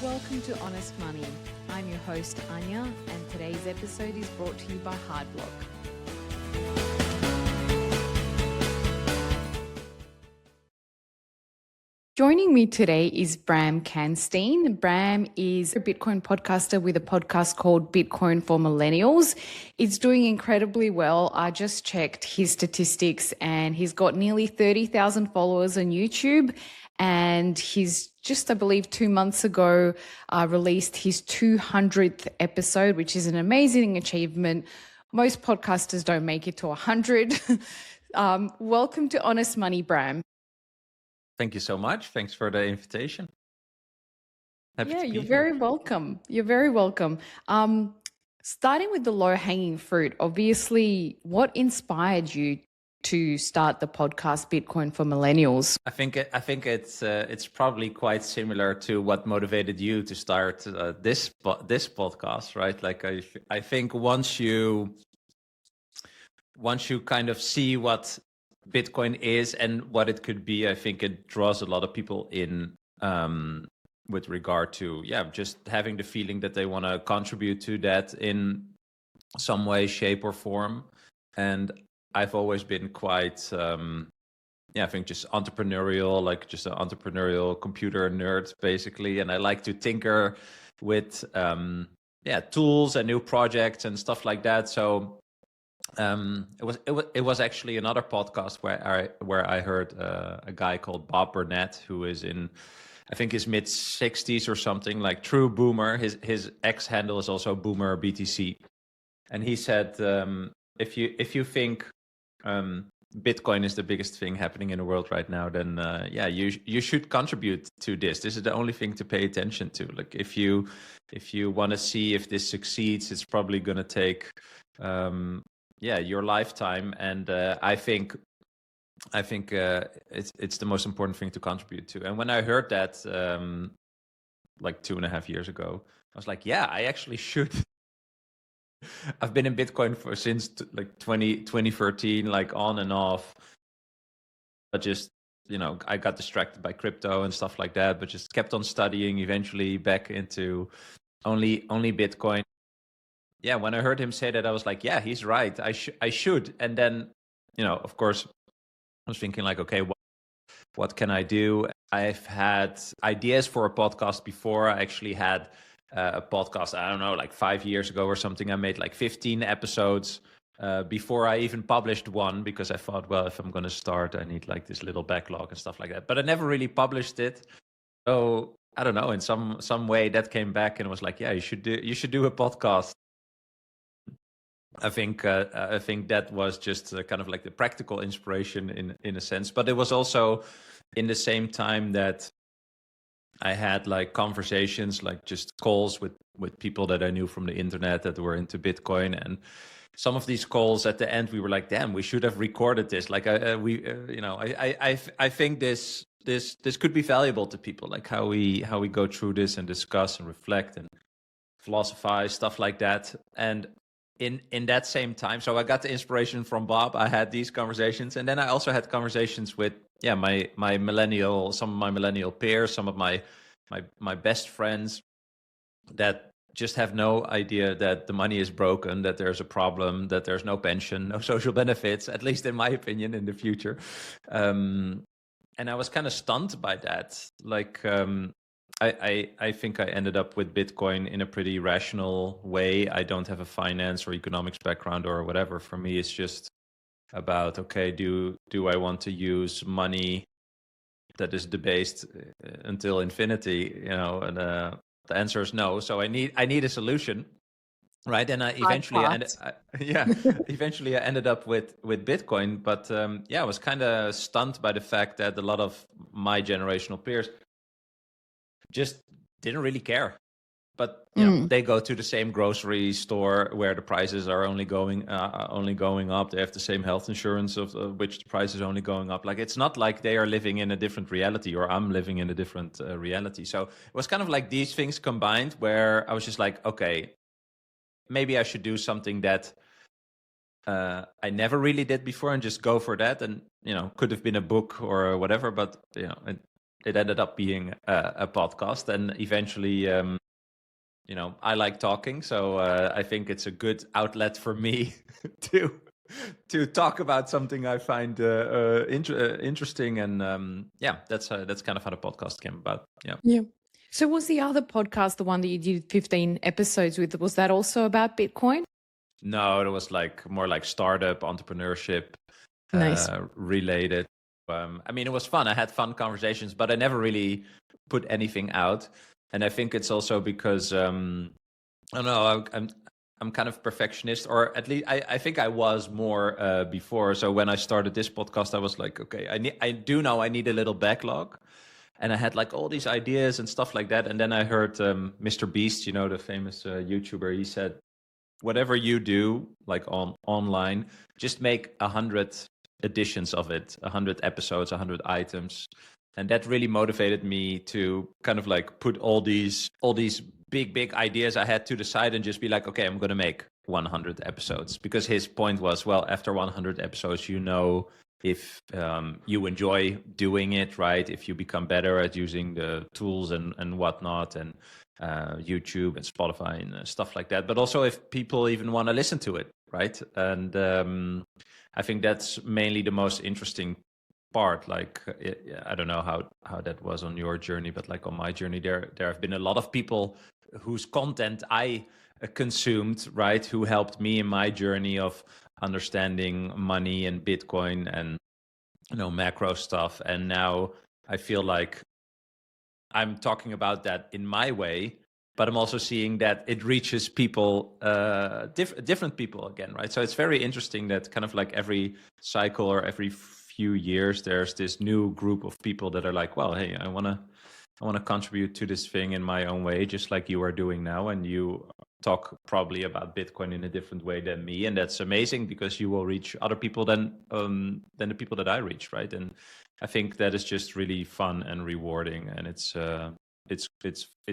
Welcome to Honest Money. I'm your host, Anja, and today's episode is brought to you by Hardblock. Joining me today is Bram Kanstein. Bram is a Bitcoin podcaster with a podcast called Bitcoin for Millennials. It's doing incredibly well. I just checked his statistics and he's got nearly 30,000 followers on YouTube. And he's just, I believe, 2 months ago released his 200th episode, which is an amazing achievement. Most podcasters don't make it to 100. Welcome to Honest Money, Bram. Thank you so much. Thanks for the invitation. You're very welcome. You're very welcome. Starting with the low-hanging fruit, obviously, what inspired you to start the podcast Bitcoin for Millennials? I think it's probably quite similar to what motivated you to start this podcast, right? Like I think once you kind of see what Bitcoin is and what it could be, I think it draws a lot of people in with regard to just having the feeling that they want to contribute to that in some way, shape, or form. And I've always been quite I think just entrepreneurial, like just an entrepreneurial computer nerd basically, and I like to tinker with tools and new projects and stuff like that. So it was actually another podcast where I heard a guy called Bob Burnett, who is in, I think, his mid 60s or something, like true boomer. His X handle is also Boomer BTC, and he said if you think Bitcoin is the biggest thing happening in the world right now, then you should contribute to this. This is the only thing to pay attention to. Like if you want to see if this succeeds, it's probably going to take your lifetime, and I think it's the most important thing to contribute to. And when I heard that like 2.5 years ago, I was like, I actually should. I've been in Bitcoin since like 2013, like on and off. But just I got distracted by crypto and stuff like that, but just kept on studying. Eventually, back into only Bitcoin. Yeah, when I heard him say that, I was like, he's right. I should. And then, of course, I was thinking like, okay, what can I do? I've had ideas for a podcast before. I actually had a podcast, I don't know, like 5 years ago or something. I made like 15 episodes before I even published one, because I thought, well, if I'm going to start, I need like this little backlog and stuff like that. But I never really published it. So I don't know, in some way that came back and was like, you should do a podcast. I think that was just kind of like the practical inspiration in a sense, but it was also in the same time that I had like conversations, like just calls with people that I knew from the internet that were into Bitcoin, and some of these calls at the end we were like, damn, we should have recorded this. Like I think this could be valuable to people, like how we go through this and discuss and reflect and philosophize, stuff like that. And in that same time, so I got the inspiration from Bob. I had these conversations, and then I also had conversations with some of my millennial peers, some of my best friends that just have no idea that the money is broken, that there's a problem, that there's no pension, no social benefits, at least in my opinion, in the future. And I was kind of stunned by that. Like I think I ended up with Bitcoin in a pretty rational way. I don't have a finance or economics background or whatever. For me, it's just about, okay, do I want to use money that is debased until infinity? And the answer is no. So I need a solution, right? And I eventually ended up with Bitcoin. But I was kind of stunned by the fact that a lot of my generational peers just didn't really care. But they go to the same grocery store where the prices are only going up. They have the same health insurance of which the price is only going up. Like, it's not like they are living in a different reality or I'm living in a different reality. So it was kind of like these things combined where I was just like, okay, maybe I should do something that I never really did before and just go for that. And, could have been a book or whatever, but, it ended up being a podcast, and eventually, I like talking, so I think it's a good outlet for me to talk about something I find interesting, and that's kind of how the podcast came about. Yeah. So was the other podcast, the one that you did 15 episodes with, was that also about Bitcoin? No, it was like more like startup entrepreneurship Nice. related. It was fun. I had fun conversations, but I never really put anything out. And I think it's also because I don't know. I'm kind of perfectionist, or at least I think I was more before. So when I started this podcast, I was like, okay, I do know I need a little backlog, and I had like all these ideas and stuff like that. And then I heard Mr. Beast, the famous YouTuber. He said, whatever you do, like online, just make 100 editions of it, 100 episodes, 100 items. And that really motivated me to kind of like put all these big ideas I had to the side and just be like, okay, I'm going to make 100 episodes. Because his point was, well, after 100 episodes, if you enjoy doing it, right? If you become better at using the tools and whatnot, and YouTube and Spotify and stuff like that. But also if people even want to listen to it, right? And I think that's mainly the most interesting part. Like, I don't know how that was on your journey, but like on my journey, there have been a lot of people whose content I consumed, right? Who helped me in my journey of understanding money and Bitcoin and macro stuff. And now I feel like I'm talking about that in my way, but I'm also seeing that it reaches people, different people again, right? So it's very interesting that kind of like every cycle or every few years, there's this new group of people that are like, well, hey, I want to contribute to this thing in my own way, just like you are doing now. And you talk probably about Bitcoin in a different way than me. And that's amazing because you will reach other people than the people that I reach, right? And I think that is just really fun and rewarding, and it's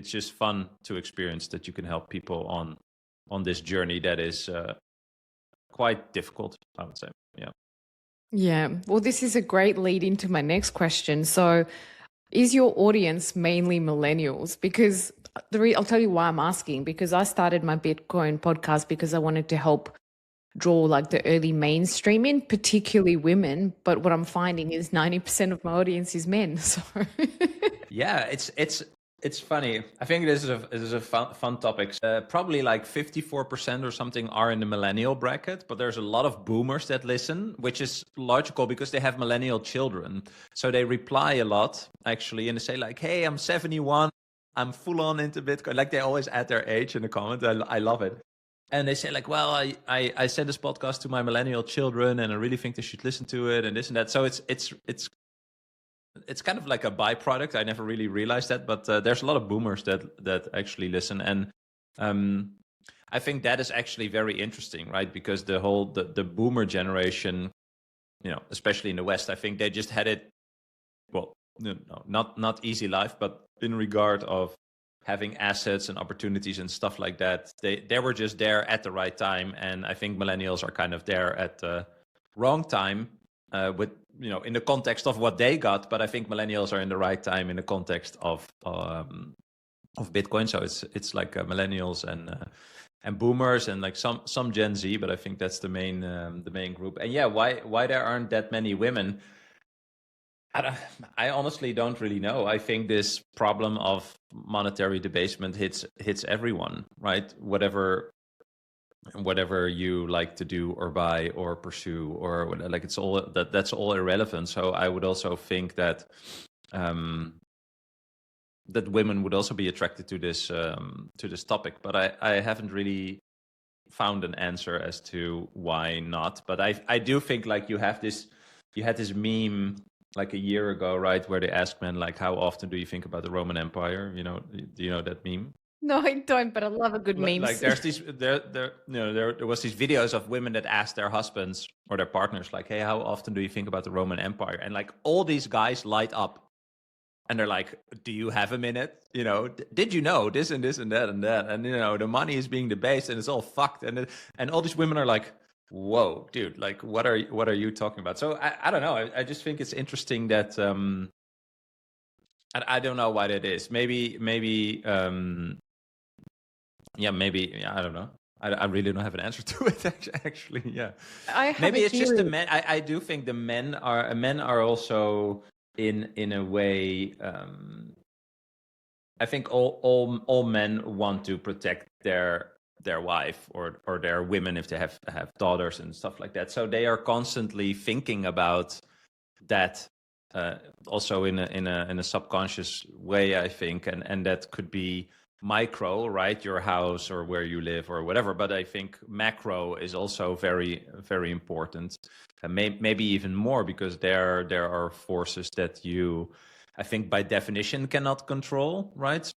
just fun to experience that you can help people on this journey that is quite difficult, I would say. Yeah. Yeah. Well, this is a great lead into my next question. So, is your audience mainly millennials? Because I'll tell you why I'm asking, because I started my Bitcoin podcast because I wanted to help draw like the early mainstream in, particularly women. But what I'm finding is 90% of my audience is men. So yeah, it's funny. I think this is a fun topic. Probably like 54% or something are in the millennial bracket, but there's a lot of boomers that listen, which is logical because they have millennial children. So they reply a lot actually, and they say like, "Hey, I'm 71. I'm full on into Bitcoin." Like they always add their age in the comments. I love it. And they say like, well, I send this podcast to my millennial children, and I really think they should listen to it, and this and that. So it's kind of like a byproduct. I never really realized that, but there's a lot of boomers that actually listen, and I think that is actually very interesting, right? Because the boomer generation, especially in the West, I think they just had it, well, no, not easy life, but in regard of having assets and opportunities and stuff like that, they were just there at the right time. And I think millennials are kind of there at the wrong time, with in the context of what they got. But I think millennials are in the right time in the context of Bitcoin. So it's like millennials and boomers and like some Gen Z, but I think that's the main group. And yeah, why there aren't that many women? I honestly don't really know. I think this problem of monetary debasement hits everyone, right? Whatever you like to do or buy or pursue, or like it's all that's all irrelevant. So I would also think that that women would also be attracted to this topic, but I haven't really found an answer as to why not. But I do think like you had this meme like a year ago, right, where they asked men like, how often do you think about the Roman Empire? Do you know that meme? no, I don't, but I love a good meme. Like there's these there was these videos of women that asked their husbands or their partners like, hey, how often do you think about the Roman Empire? And like all these guys light up and they're like, do you have a minute? Did you know this and this and that and that? And the money is being debased and it's all fucked. And all these women are like, whoa, dude, like what are you talking about? So I don't know. I just think it's interesting that I don't know why that is. Maybe I don't know. I really don't have an answer to it actually. Yeah, I have a maybe it's just the theory. men. I do think the men are also in a way. I think all men want to protect their wife or their women if they have daughters and stuff like that. So they are constantly thinking about that, also in a subconscious way, I think, and that could be micro, right, your house or where you live or whatever, but I think macro is also very, very important, and maybe even more, because there are forces that you, I think, by definition cannot control, right?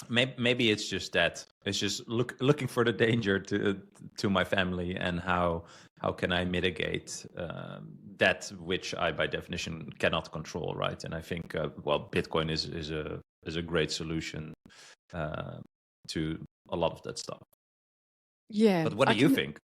Maybe it's just that it's just looking for the danger to my family, and how can I mitigate that which I by definition cannot control, right? And I think Bitcoin is a great solution to a lot of that stuff. Yeah, But what do you think?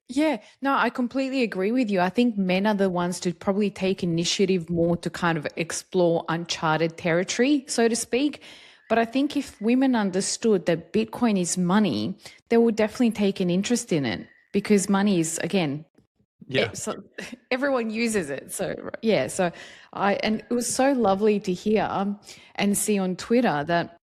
Yeah, no, I completely agree with you. I think men are the ones to probably take initiative more to kind of explore uncharted territory, so to speak. But I think if women understood that Bitcoin is money, they would definitely take an interest in it, because money is, again, Yeah. so everyone uses it. So yeah, and it was so lovely to hear and see on Twitter that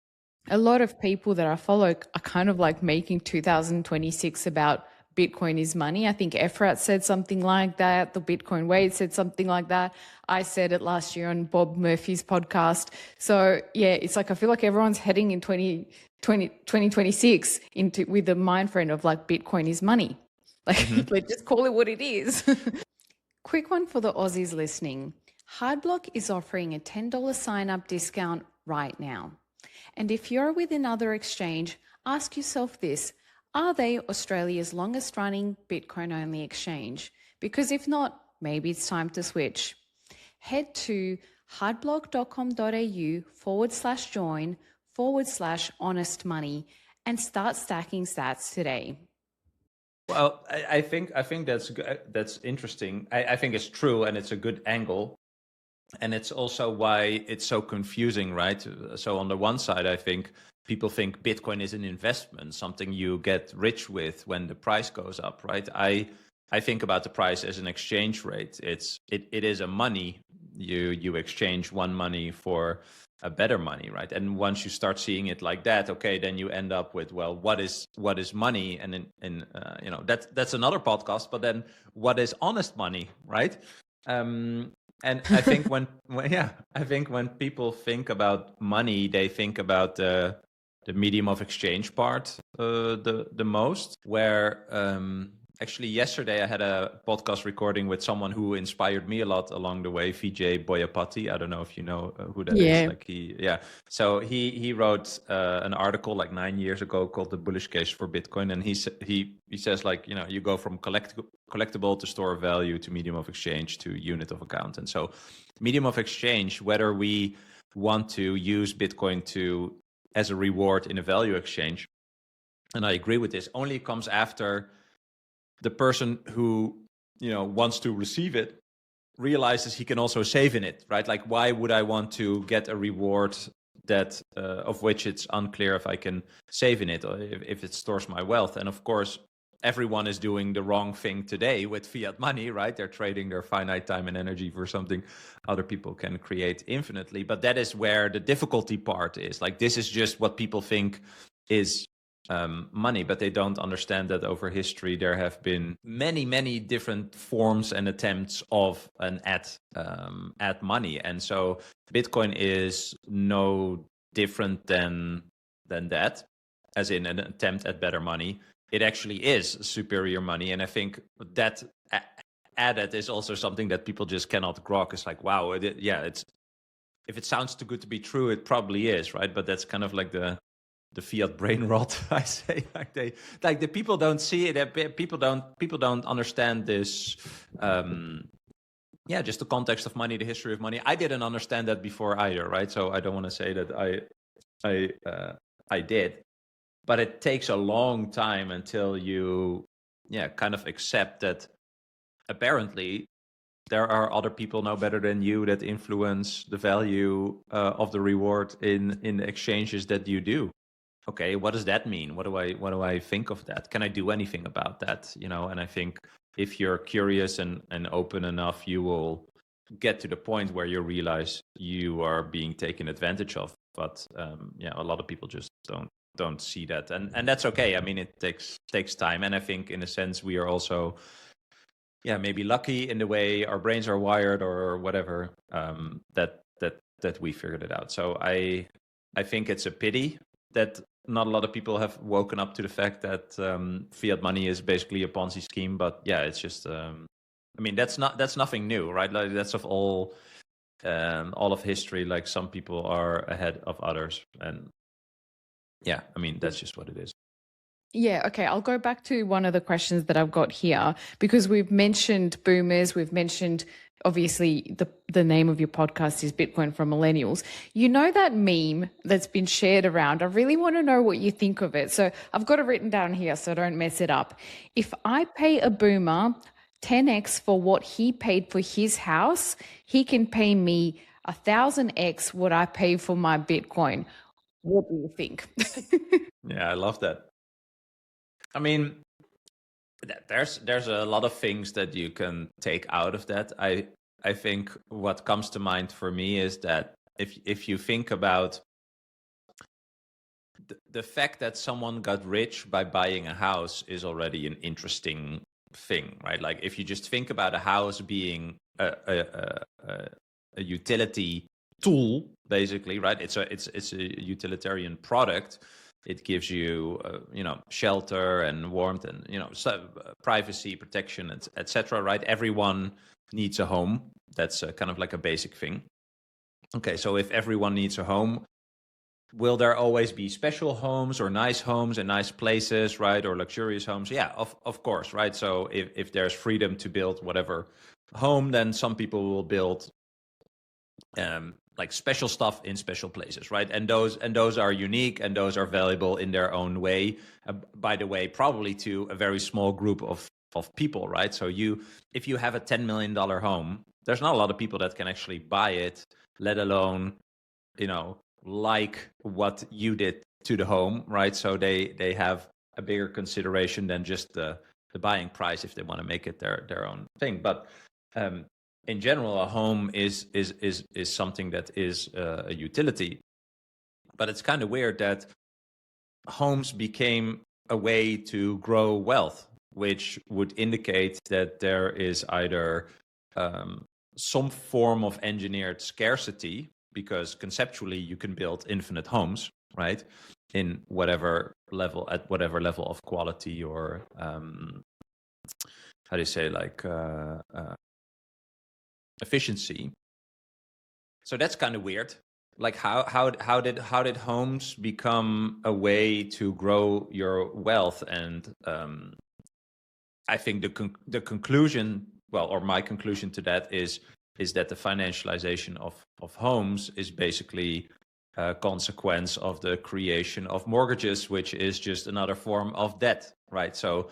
a lot of people that I follow are kind of like making 2026 about Bitcoin is money. I think Efrat said something like that. The Bitcoin Wade said something like that. I said it last year on Bob Murphy's podcast. So yeah, it's like I feel like everyone's heading in 2026 into with the mind frame of like Bitcoin is money. Like, let's just call it what it is. Quick one for the Aussies listening. Hardblock is offering a $10 sign up discount right now. And if you're with another exchange, ask yourself this: are they Australia's longest running Bitcoin only exchange? Because if not, maybe it's time to switch. Head to hardblock.com.au/join/honest money and start stacking sats today. Well, I think that's interesting. I think it's true, and it's a good angle, and it's also why it's so confusing, right? So on the one side, I think people think Bitcoin is an investment, something you get rich with when the price goes up, right? I think about the price as an exchange rate. It is a money. You exchange one money for a better money, right? And once you start seeing it like that, okay, then you end up with, well, what is money? And that's another podcast. But then what is honest money, right? And I think when people think about money, they think about the medium of exchange part the most. Where actually yesterday I had a podcast recording with someone who inspired me a lot along the way, Vijay Boyapati. I don't know if you know who that is. So he wrote an article like 9 years ago called "The Bullish Case for Bitcoin," and he says, like, you go from collectible to store of value to medium of exchange to unit of account. And so medium of exchange, whether we want to use Bitcoin as a reward in a value exchange, and I agree with this, only comes after the person who wants to receive it realizes he can also save in it, right? Like, why would I want to get a reward that of which it's unclear if I can save in it, or if it stores my wealth? And of course, everyone is doing the wrong thing today with fiat money, right? They're trading their finite time and energy for something other people can create infinitely. But that is where the difficulty part is. Like, this is just what people think is money, but they don't understand that over history there have been many different forms and attempts of an ad money. And so Bitcoin is no different than that, as in an attempt at better money. It actually is superior money, and I think that added is also something that people just cannot grok. It's like, wow, it's, if it sounds too good to be true, it probably is, right? But that's kind of like the fiat brain rot, I say. Like the people don't see it. People don't understand this. Just the context of money, the history of money. I didn't understand that before either, right? So I don't want to say that I did, but it takes a long time until you kind of accept that apparently there are other people no better than you that influence the value of the reward in the exchanges that you do. Okay, what does that mean? What do I think of that? Can I do anything about that? And I think if you're curious and open enough, you will get to the point where you realize you are being taken advantage of. But a lot of people just don't see that, and that's okay. I mean, it takes time, and I think in a sense we are also maybe lucky in the way our brains are wired or whatever, that we figured it out. So I think it's a pity that not a lot of people have woken up to the fact that fiat money is basically a Ponzi scheme. But it's just I mean, that's nothing new, right? Like, that's of all of history. Like, some people are ahead of others, and I mean, that's just what it is. Yeah, okay. I'll go back to one of the questions that I've got here, because we've mentioned boomers, we've mentioned, obviously, the name of your podcast is Bitcoin for Millennials. You know that meme that's been shared around? I really want to know what you think of it. So I've got it written down here so don't mess it up. If I pay a boomer 10x for what he paid for his house, he can pay me 1,000x what I pay for my Bitcoin. What do you think? Yeah, I love that. I mean, there's a lot of things that you can take out of that. I think what comes to mind for me is that if you think about the fact that someone got rich by buying a house is already an interesting thing, right? Like, if you just think about a house being a utility tool, basically, right? It's a utilitarian product. It gives you, shelter and warmth and, privacy, protection, etc. Right? Everyone needs a home. That's kind of like a basic thing. Okay, so if everyone needs a home, will there always be special homes or nice homes in nice places, right? Or luxurious homes? Yeah, of course, right? So if there's freedom to build whatever home, then some people will build like special stuff in special places, right? And those are unique, and those are valuable in their own way. By the way, probably to a very small group of people, right? So if you have a $10 million home, there's not a lot of people that can actually buy it, let alone, like what you did to the home, right? So they have a bigger consideration than just the buying price if they want to make it their own thing. But in general, a home is something that is a utility. But it's kind of weird that homes became a way to grow wealth, which would indicate that there is either some form of engineered scarcity, because conceptually you can build infinite homes, right? In whatever level of quality, or how do you say, like efficiency. So that's kind of weird. Like, how did homes become a way to grow your wealth? And I think the conclusion, or my conclusion to that is that the financialization of homes is basically a consequence of the creation of mortgages, which is just another form of debt, right? So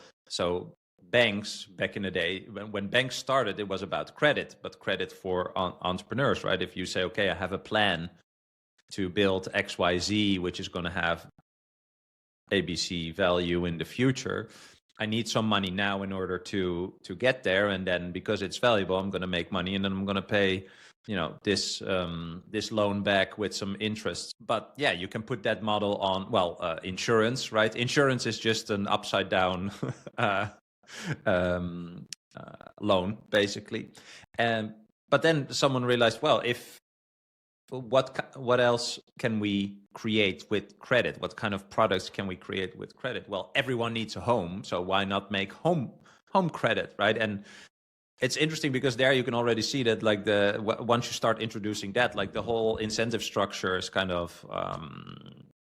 banks back in the day, when banks started, it was about credit, but credit for entrepreneurs, right? If you say, okay, I have a plan to build XYZ, which is going to have ABC value in the future, I need some money now in order to get there, and then because it's valuable, I'm going to make money, and then I'm going to pay this loan back with some interest. But yeah, you can put that model on insurance, right? Insurance is just an upside down loan, basically. But then someone realized, well, what else can we create with credit? What kind of products can we create with credit? Well, everyone needs a home, so why not make home credit, right? And it's interesting because there you can already see that, like, once you start introducing that, like, the whole incentive structure is kind of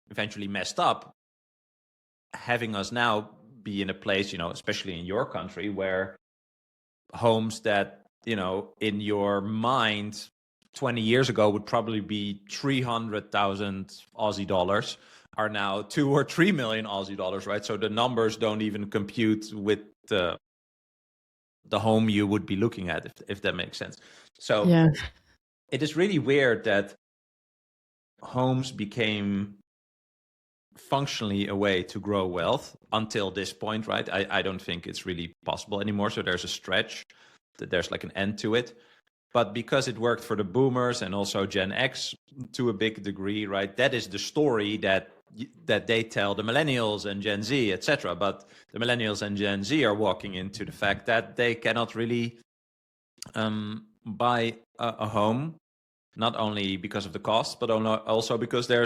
eventually messed up, having us now be in a place, especially in your country, where homes that, in your mind 20 years ago would probably be 300,000 Aussie dollars are now 2 or 3 million Aussie dollars, right? So the numbers don't even compute with the the home you would be looking at, if that makes sense. So Yeah. it is really weird that homes became functionally a way to grow wealth until this point, right? I don't think it's really possible anymore. So there's a stretch, that there's like an end to it. But because it worked for the boomers and also Gen X to a big degree, right? That is the story that they tell the millennials and Gen Z, etc. But the millennials and Gen Z are walking into the fact that they cannot really buy a home, not only because of the cost, but also because there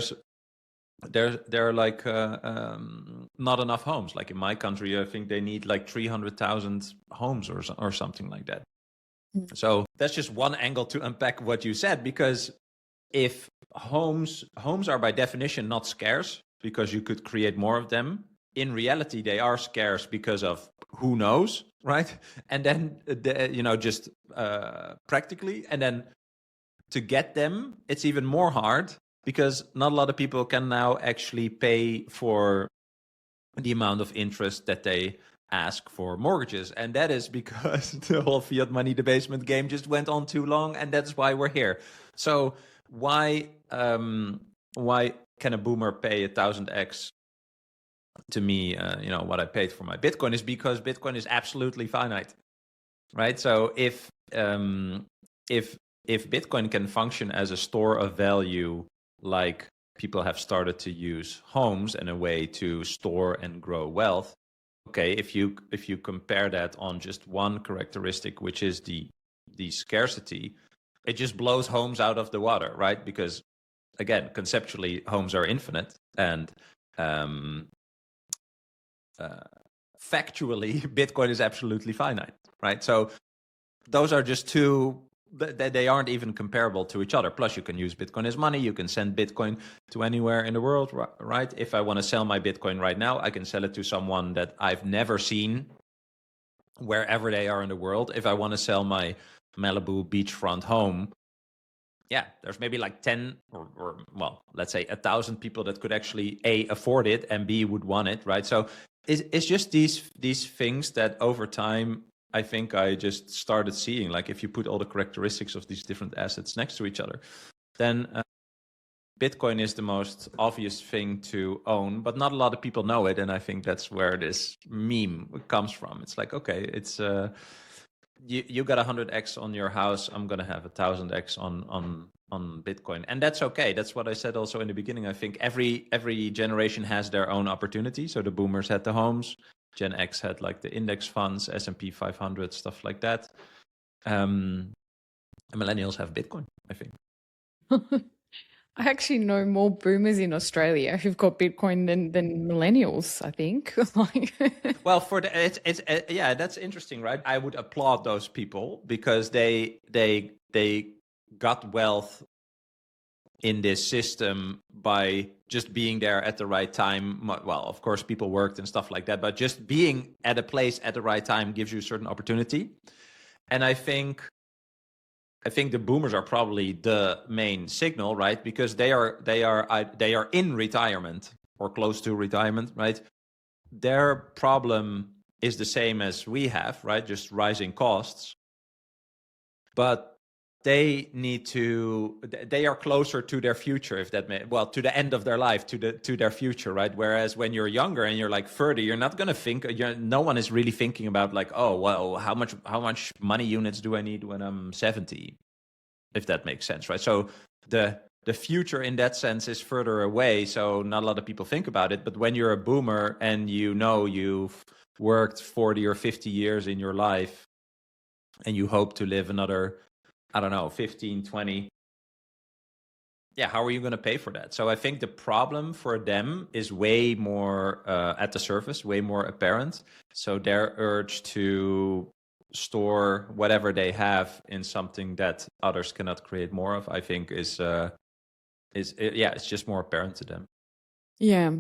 are like not enough homes. Like in my country, I think they need like 300,000 homes or something like that. So that's just one angle to unpack what you said, because if homes are by definition not scarce because you could create more of them, in reality they are scarce because of who knows, right? And then just practically, and then to get them, it's even more hard because not a lot of people can now actually pay for the amount of interest that they ask for mortgages. And that is because the whole fiat money debasement game just went on too long, and that's why we're here. So why can a boomer pay 1,000x to me, what I paid for my Bitcoin, is because Bitcoin is absolutely finite, right? So if Bitcoin can function as a store of value, like people have started to use homes in a way to store and grow wealth, okay, if you compare that on just one characteristic, which is the scarcity, it just blows homes out of the water, right? Because again, conceptually, homes are infinite, and factually, Bitcoin is absolutely finite, right? So those are just two. They aren't even comparable to each other. Plus, you can use Bitcoin as money. You can send Bitcoin to anywhere in the world, right? If I want to sell my Bitcoin right now, I can sell it to someone that I've never seen, wherever they are in the world. If I want to sell my Malibu beachfront home, yeah, there's maybe like 10 or well, let's say 1,000 people that could actually A, afford it, and B, would want it, right? So it's just these things that over time, I think I just started seeing, like if you put all the characteristics of these different assets next to each other, then Bitcoin is the most obvious thing to own, but not a lot of people know it. And I think that's where this meme comes from. It's like, okay, it's you got 100x on your house. I'm going to have 1,000x on Bitcoin. And that's okay. That's what I said also in the beginning. I think every generation has their own opportunity. So the boomers had the homes, Gen X had like the index funds, S&P 500, stuff like that. And millennials have Bitcoin, I think. I actually know more boomers in Australia who've got Bitcoin than millennials, I think. Well, for it's yeah, that's interesting, right? I would applaud those people because they got wealth in this system by just being there at the right time. Well, of course, people worked and stuff like that, but just being at a place at the right time gives you a certain opportunity. And I think the boomers are probably the main signal, right? Because they are in retirement or close to retirement, right? Their problem is the same as we have, right? Just rising costs. But they are closer to their future, if that to the end of their life, to their future, right? Whereas when you're younger and you're like 30, you're not going to think, no one is really thinking about like, oh, well, how much money units do I need when I'm 70, if that makes sense, right? So the future in that sense is further away, so not a lot of people think about it. But when you're a boomer and you've worked 40 or 50 years in your life and you hope to live another, I don't know, 15, 20, yeah, how are you going to pay for that? So I think the problem for them is way more at the surface, way more apparent. So their urge to store whatever they have in something that others cannot create more of, I think is it's just more apparent to them. Yeah.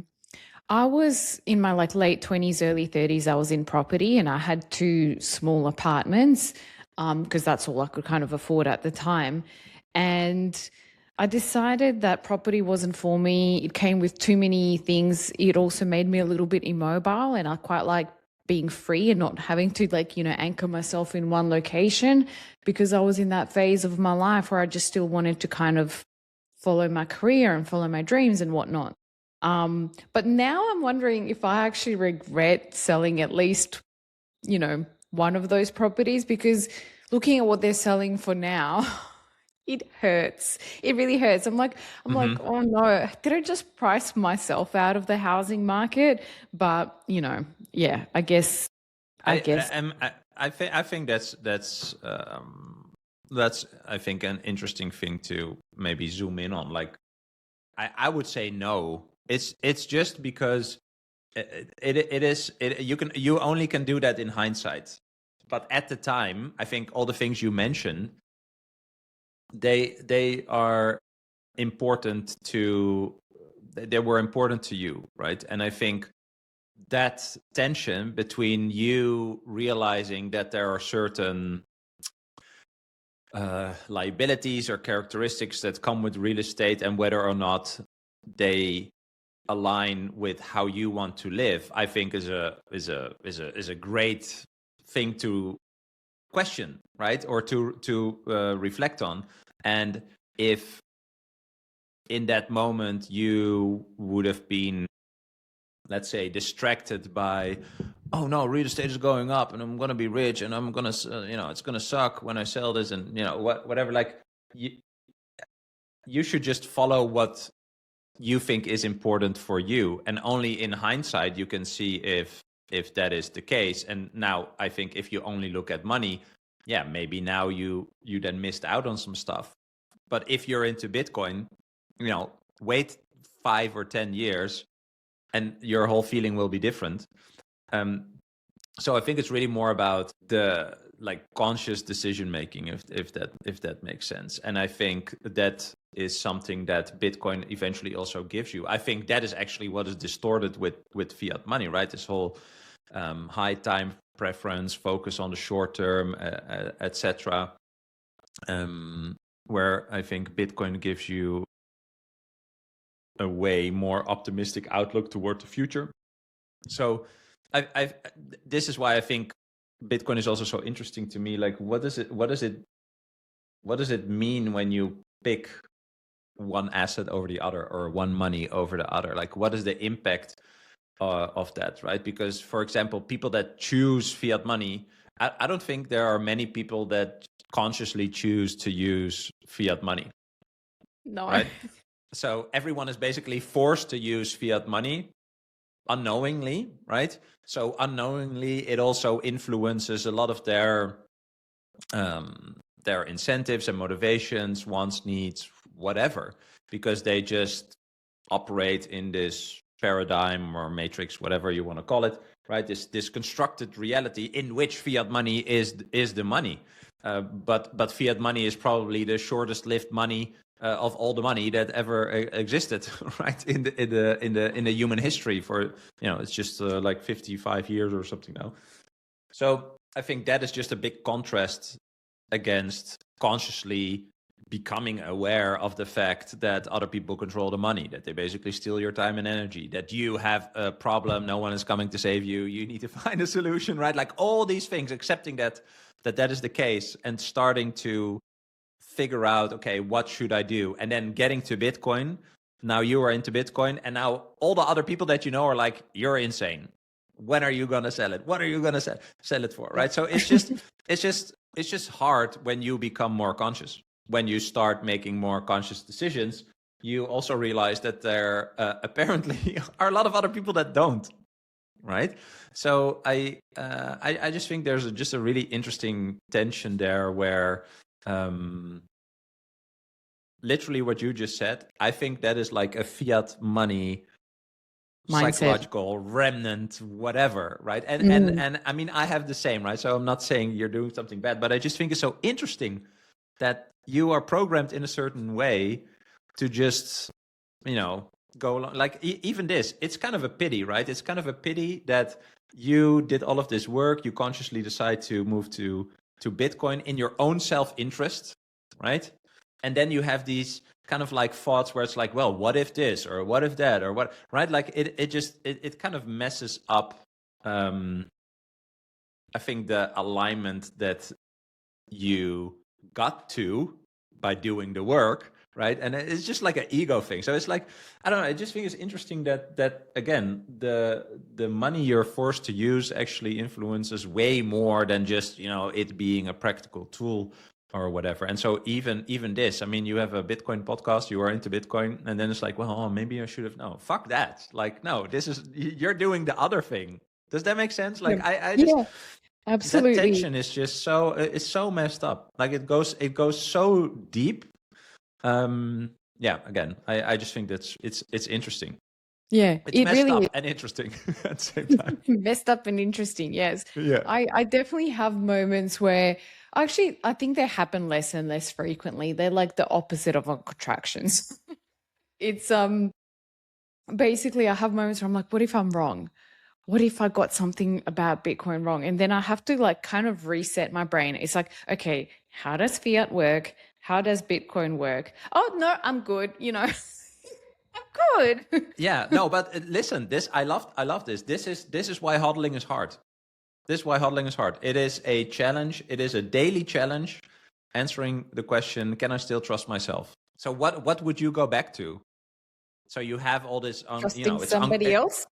I was in my late 20s, early 30s. I was in property and I had 2 small apartments because that's all I could kind of afford at the time. And I decided that property wasn't for me. It came with too many things. It also made me a little bit immobile, and I quite like being free and not having to anchor myself in one location, because I was in that phase of my life where I just still wanted to kind of follow my career and follow my dreams and whatnot. But now I'm wondering if I actually regret selling at least, one of those properties, because looking at what they're selling for now, it hurts. It really hurts. I'm like, oh no, did I just price myself out of the housing market? But yeah, I guess. I think that's I think an interesting thing to maybe zoom in on. Like, I would say no. It's just because you only can do that in hindsight. But at the time, I think all the things you mentioned, they are important they were important to you, right? And I think that tension between you realizing that there are certain liabilities or characteristics that come with real estate and whether or not they align with how you want to live, I think is a great thing to question, right? Or to reflect on. And if in that moment you would have been, let's say, distracted by, oh no, real estate is going up and I'm going to be rich and I'm going to, it's going to suck when I sell this, and whatever, like you should just follow what you think is important for you, and only in hindsight you can see if that is the case. And now I think if you only look at money, yeah, maybe now you then missed out on some stuff. But if you're into Bitcoin, wait 5 or 10 years and your whole feeling will be different. So I think it's really more about the conscious decision making, if that makes sense. And I think that is something that Bitcoin eventually also gives you. I think that is actually what is distorted with fiat money, right? This whole high time preference, focus on the short term, etc. Where I think Bitcoin gives you a way more optimistic outlook toward the future. So this is why I think Bitcoin is also so interesting to me. Like, what does it mean when you pick one asset over the other, or one money over the other? Like, what is the impact of that, right? Because, for example, people that choose fiat money, I don't think there are many people that consciously choose to use fiat money. No. Right? So everyone is basically forced to use fiat money unknowingly, right? So unknowingly, it also influences a lot of their incentives and motivations, wants, needs, whatever, because they just operate in this paradigm or matrix, whatever you want to call it, right? This constructed reality in which fiat money is the money. But fiat money is probably the shortest lived money of all the money that ever existed, right? In the human history, for it's just like 55 years or something now. So I think that is just a big contrast against consciously becoming aware of the fact that other people control the money, that they basically steal your time and energy, that you have a problem, no one is coming to save you, you need to find a solution, right? Like all these things, accepting that is the case, and starting to figure out, okay, what should I do? And then getting to Bitcoin. Now you are into Bitcoin, and now all the other people that you know are like, you're insane. When are you going to sell it? What are you going to sell it for, right? So it's just hard when you become more conscious. When you start making more conscious decisions, you also realize that there apparently are a lot of other people that don't, right? So I just think there's just a really interesting tension there where literally what you just said, I think that is like a fiat money mindset, psychological remnant, whatever, right? And I mean, I have the same, right? So I'm not saying you're doing something bad, but I just think it's so interesting that you are programmed in a certain way to just, go along. Like even this, it's kind of a pity, right? It's kind of a pity that you did all of this work, you consciously decide to move to Bitcoin in your own self-interest, right? And then you have these kind of like thoughts where it's like, well, what if this, or what if that, or what, right? Like it kind of messes up I think the alignment that you got to by doing the work, right? And it's just like an ego thing. So it's like, I don't know, I just think it's interesting that again, the money you're forced to use actually influences way more than just, it being a practical tool or whatever. And so even this, I mean, you have a Bitcoin podcast, you are into Bitcoin, and then it's like, well, maybe I should have known. Fuck that. Like, no, you're doing the other thing. Does that make sense? Like, I just, Yeah, that absolutely. tension is just it's so messed up. Like it goes so deep. Yeah, again, I just think it's interesting. Yeah, It's it messed really up and interesting at the same time. messed up and interesting. Yes. Yeah. I definitely have moments where actually I think they happen less and less frequently. They're like the opposite of a contractions. It's basically I have moments where I'm like, what if I'm wrong? What if I got something about Bitcoin wrong? And then I have to like kind of reset my brain. It's like, okay, how does fiat work? How does Bitcoin work? Oh no, I'm good, I'm good. Yeah, no, but listen, I love this. This is why hodling is hard. This is why hodling is hard. It is a challenge. It is a daily challenge answering the question, can I still trust myself? So what would you go back to? So you have all this Trusting somebody else?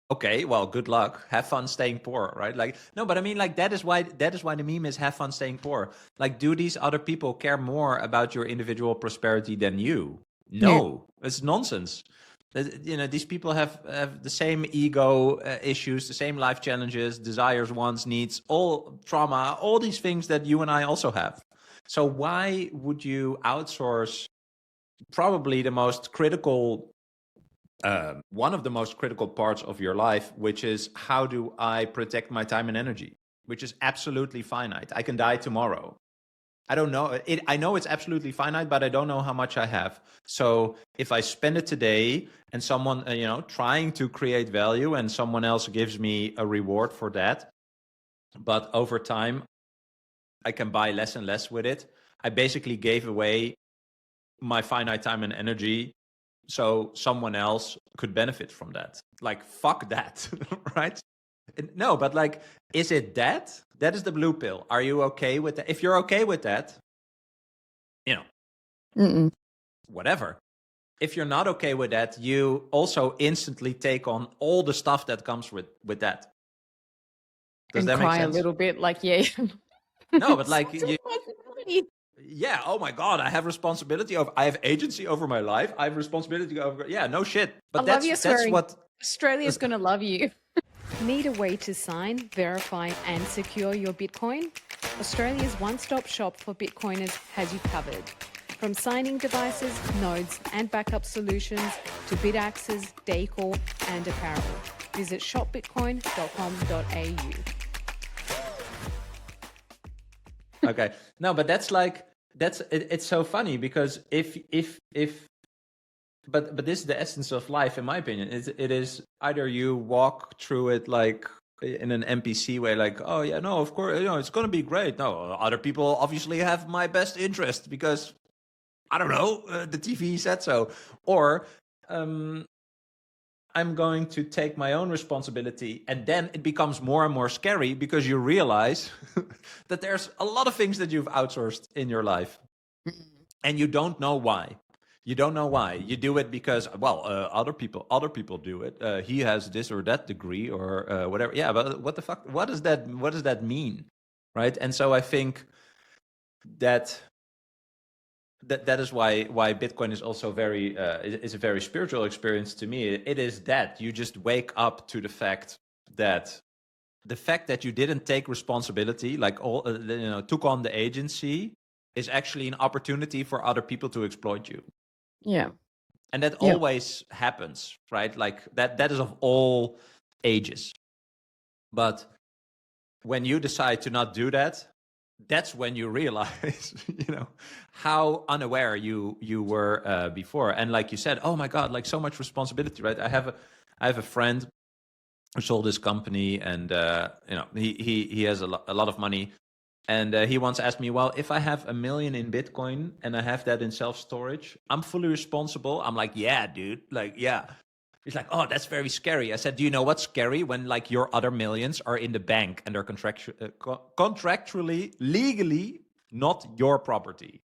Okay, well, good luck. Have fun staying poor, right? Like, no, but I mean, like, that is why the meme is have fun staying poor. Like, do these other people care more about your individual prosperity than you? No, it's nonsense. These people have the same ego issues, the same life challenges, desires, wants, needs, all trauma, all these things that you and I also have. So why would you outsource probably the most critical one of the most critical parts of your life, which is how do I protect my time and energy, which is absolutely finite. I can die tomorrow. I don't know. I know it's absolutely finite, but I don't know how much I have. So if I spend it today and someone, trying to create value and someone else gives me a reward for that, but over time, I can buy less and less with it. I basically gave away my finite time and energy so someone else could benefit from that. Like, fuck that, right? No, but like, is it that? That is the blue pill. Are you okay with that? If you're okay with that, whatever. If you're not okay with that, you also instantly take on all the stuff that comes with that. Does and that cry make sense? a little bit, like, yeah. No, but like yeah, oh my God, I have responsibility I have agency over my life. I have responsibility over, no shit. But that's what Australia's going to love you. Need a way to sign, verify and secure your Bitcoin? Australia's one-stop shop for Bitcoiners has you covered. From signing devices, nodes and backup solutions to bitaxes, decor and apparel. Visit shopbitcoin.com.au. Okay. No, but it's so funny because but this is the essence of life, in my opinion. It is either you walk through it like in an NPC way, like, oh yeah, no, of course, it's going to be great. No, other people obviously have my best interest because, I don't know, the TV said so. Or I'm going to take my own responsibility, and then it becomes more and more scary because you realize that there's a lot of things that you've outsourced in your life, and you don't know why. You don't know why. You do it because, well, other people do it. He has this or that degree or whatever. Yeah, but what the fuck? What does that mean, right? And so I think that is why Bitcoin is also very is a very spiritual experience to me. It is that you just wake up to the fact that you didn't take responsibility, like took on the agency, is actually an opportunity for other people to exploit you. Yeah. And that always happens, right? Like that is of all ages. But when you decide to not do that, that's when you realize, how unaware you were before. And like you said, oh my God, like so much responsibility, right? I have a friend who sold his company, and he has a lot of money, and he once asked me, well, if I have $1 million in Bitcoin and I have that in self-storage, I'm fully responsible. I'm like, yeah, dude, like, yeah. He's like, oh, that's very scary. I said, do you know what's scary? When like your other millions are in the bank and they're contractually, legally not your property.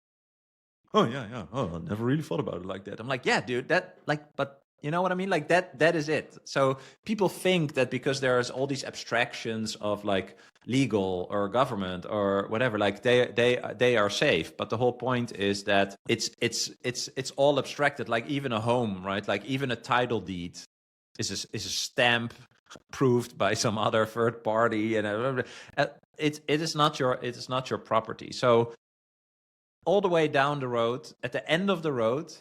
Oh, yeah. Oh, I never really thought about it like that. I'm like, yeah, dude, that like, but you know what I mean? Like that is it. So people think that because there's all these abstractions of like legal or government or whatever, like they are safe. But the whole point is that it's all abstracted. Like even a home, right? Like even a title deed is a stamp approved by some other third party, and it is not your property. So all the way down the road, at the end of the road,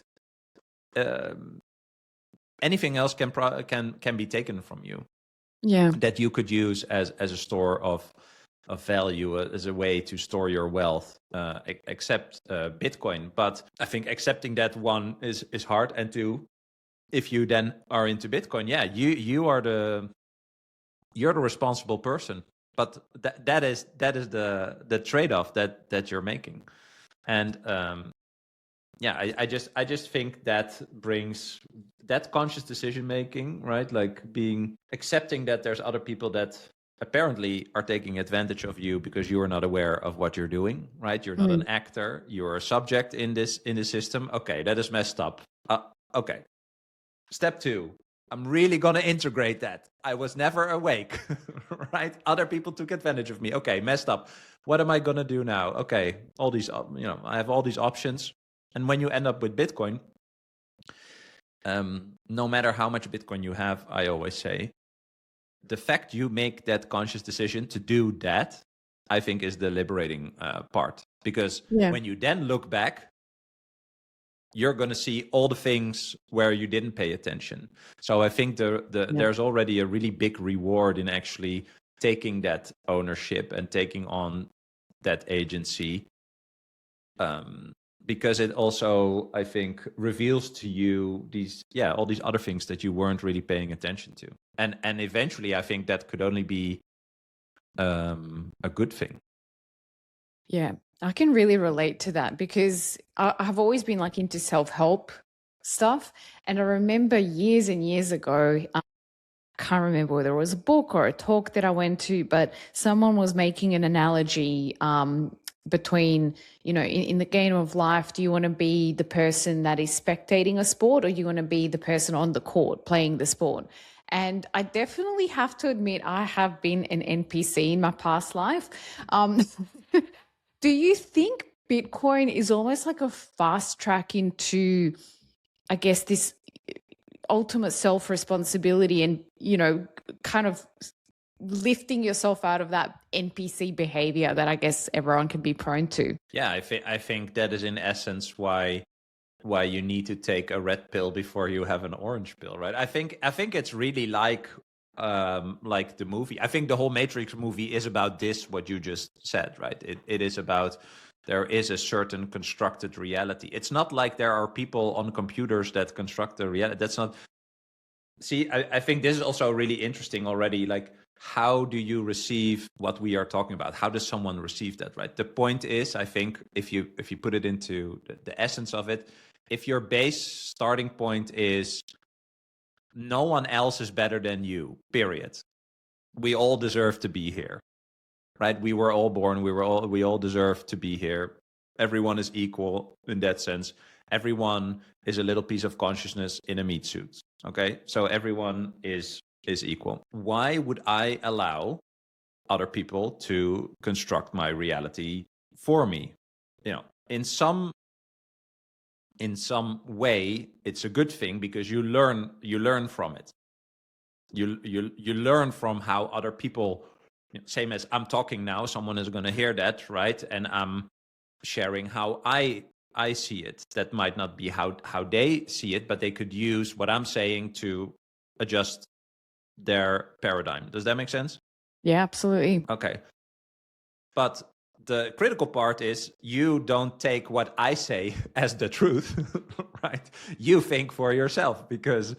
anything else can be taken from you. Yeah. That you could use as a store of value, as a way to store your wealth, except Bitcoin. But I think accepting that, one, is hard, and two, if you then are into Bitcoin, yeah, you're the responsible person. But that is the trade-off that you're making. And yeah, I just think that brings that conscious decision making, right? Like accepting that there's other people that apparently are taking advantage of you because you are not aware of what you're doing, right? You're not an actor, you're a subject in this system. Okay, that is messed up. Okay. Step 2. I'm really going to integrate that. I was never awake, right? Other people took advantage of me. Okay, messed up. What am I going to do now? Okay, all these, I have all these options. And when you end up with Bitcoin, no matter how much Bitcoin you have, I always say, the fact you make that conscious decision to do that, I think is the liberating part. Because when you then look back, you're going to see all the things where you didn't pay attention. So I think there's already a really big reward in actually taking that ownership and taking on that agency, because it also, I think, reveals to you all these other things that you weren't really paying attention to. And eventually, I think that could only be a good thing. Yeah, I can really relate to that because I've always been like into self-help stuff. And I remember years and years ago, I can't remember whether it was a book or a talk that I went to, but someone was making an analogy between, in the game of life, do you want to be the person that is spectating a sport, or do you want to be the person on the court playing the sport? And I definitely have to admit, I have been an NPC in my past life. Do you think Bitcoin is almost like a fast track into, I guess, this ultimate self-responsibility and, kind of lifting yourself out of that NPC behavior that I guess everyone can be prone to? Yeah, I think that is in essence why you need to take a red pill before you have an orange pill, right? I think it's really like the movie. I think the whole Matrix movie is about this, what you just said, right? It is about, there is a certain constructed reality. It's not like there are people on computers that construct the reality. That's not. See, I think this is also really interesting already. Like, how do you receive what we are talking about? How does someone receive that, right? The point is, I think, if you put it into the essence of it, if your base starting point is no one else is better than you, period. We all deserve to be here, right? We were all born. We all deserve to be here. Everyone is equal in that sense. Everyone is a little piece of consciousness in a meat suit. Okay, so everyone is equal. Why would I allow other people to construct my reality for me? In some way, it's a good thing because you learn from it. You learn from how other people, same as I'm talking now, someone is going to hear that, right? And I'm sharing how I see it. That might not be how they see it, but they could use what I'm saying to adjust their paradigm. Does that make sense? Yeah, absolutely. Okay. But the critical part is you don't take what I say as the truth, right? You think for yourself because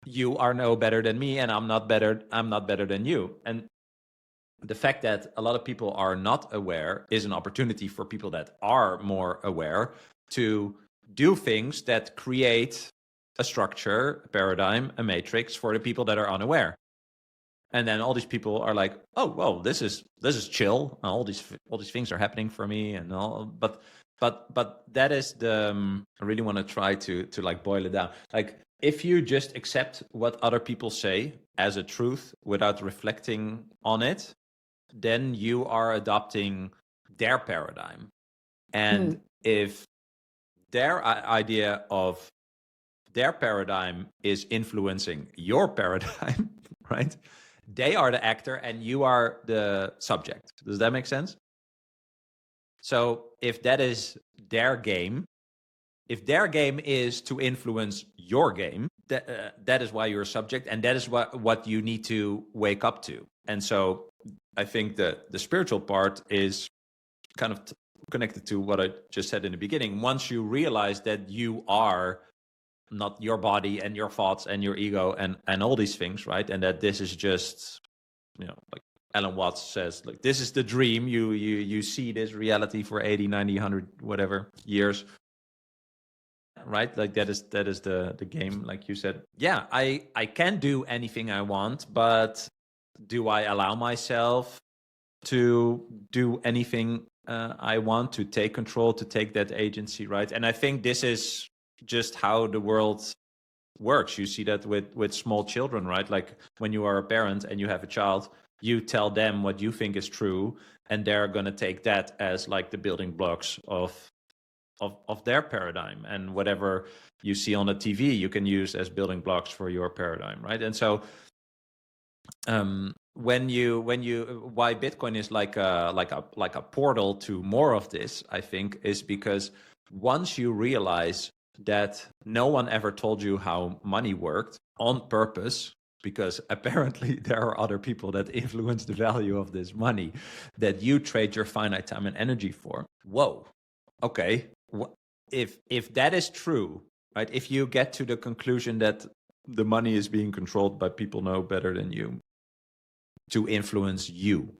you are no better than me and I'm not better than you. And the fact that a lot of people are not aware is an opportunity for people that are more aware to do things that create a structure, a paradigm, a matrix for the people that are unaware. And then all these people are like, oh, well, this is chill. All these things are happening for me, and all. But that is the. I really want to try to like boil it down. Like, if you just accept what other people say as a truth without reflecting on it, then you are adopting their paradigm. And if their idea of their paradigm is influencing your paradigm, right? They are the actor and you are the subject. Does that make sense? So if that is their game, if their game is to influence your game, that is why you're a subject, and that is what you need to wake up to. And so I think that the spiritual part is kind of connected to what I just said in the beginning. Once you realize that you are not your body and your thoughts and your ego and all these things, right? And that this is just, like Alan Watts says, like, this is the dream. You see this reality for 80, 90, 100, whatever years, right? Like that is the game, like you said. Yeah, I can do anything I want, but do I allow myself to do anything I want, to take control, to take that agency, right? And I think this is just how the world works. You see that with small children, right? Like when you are a parent and you have a child, you tell them what you think is true, and they're going to take that as like the building blocks of their paradigm, and whatever you see on the TV you can use as building blocks for your paradigm, right? And so when you why Bitcoin is like a portal to more of this, I think, is because once you realize that no one ever told you how money worked on purpose, because apparently there are other people that influence the value of this money that you trade your finite time and energy for. Whoa, okay. If that is true, right? If you get to the conclusion that the money is being controlled by people know better than you to influence you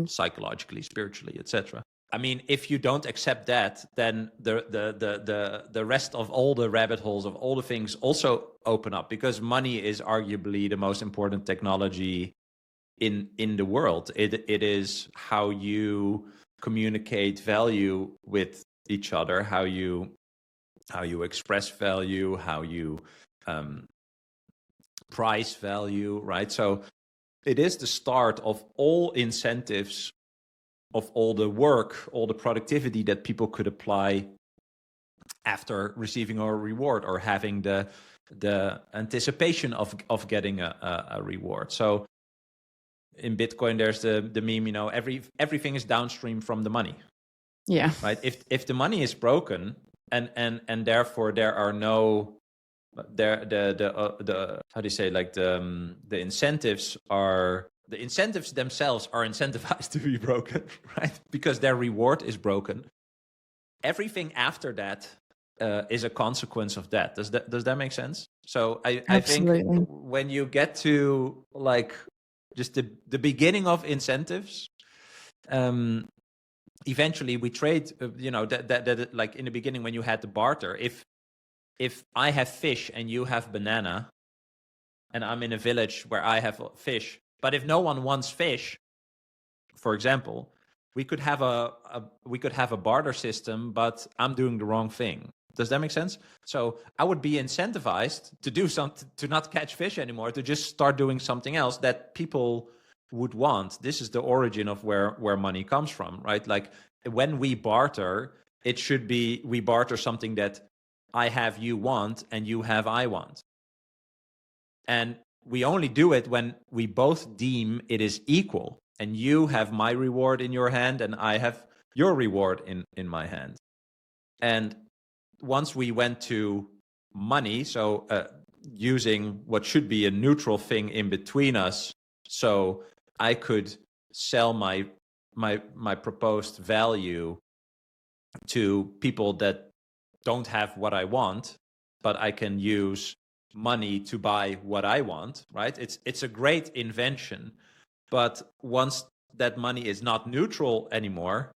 psychologically, spiritually, etc. I mean, if you don't accept that, then the rest of all the rabbit holes of all the things also open up, because money is arguably the most important technology in the world. It is how you communicate value with each other, how you express value, how you price value, right? So it is the start of all incentives, of all the work, all the productivity that people could apply after receiving a reward or having the anticipation of getting a reward. So in Bitcoin, there's the meme, everything is downstream from the money. Yeah. Right. If the money is broken and therefore there are no the how do you say, like the incentives themselves are incentivized to be broken, right? Because their reward is broken. Everything after that is a consequence of that. Does that make sense? So I think when you get to like just the beginning of incentives, eventually we trade, that like in the beginning when you had the barter, if I have fish and you have banana, and I'm in a village where I have fish, but if no one wants fish, for example, we could have a barter system, but I'm doing the wrong thing. Does that make sense? So I would be incentivized to do something, to not catch fish anymore, to just start doing something else that people would want. This is the origin of where money comes from, right? Like when we barter, it should be we barter something that I have you want and you have I want. And we only do it when we both deem it is equal, and you have my reward in your hand and I have your reward in my hand. And once we went to money, so using what should be a neutral thing in between us, so I could sell my proposed value to people that don't have what I want, but I can use money to buy what I want, right? It's a great invention, but once that money is not neutral anymore,